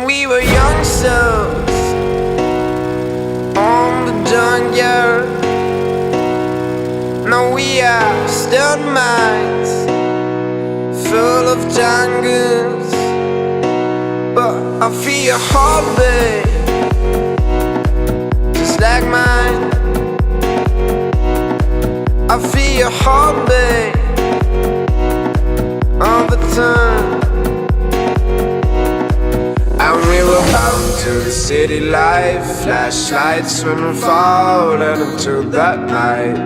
we were young souls on the junkyard. Now we are stunned minds full of jungles. But I feel your heartbeat just like mine. I feel your heartbeat all the time. And we were bound to the city life, flashlights when we're falling into that night.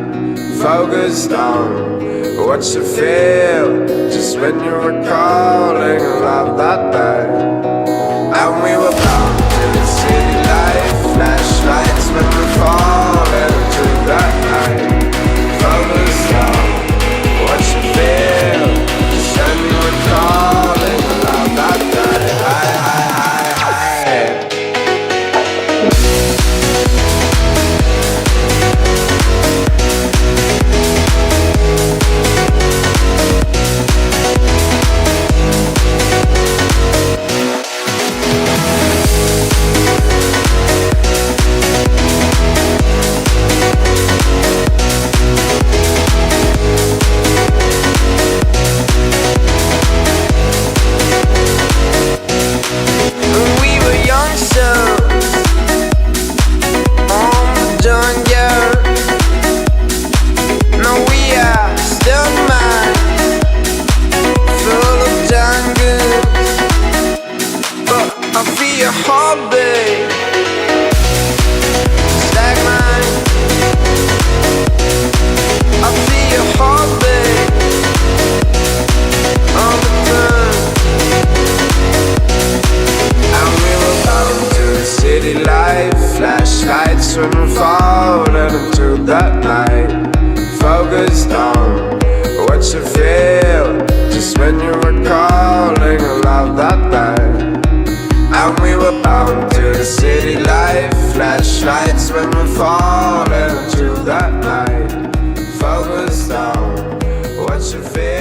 Focused on what you feel just when you were calling love that night. And we were bound to the city life, flashlights when we're falling into that night. Focused on what you feel just when you were calling love that night. I feel your heartbeat just like mine. I feel your heartbeat all the time. And we were bound to the city life, flashlights when we're falling into that night. Focused on what you feel just when you were calling love that night. And we were bound to the city life, flashlights when we're falling into that night. Focused on what you feel.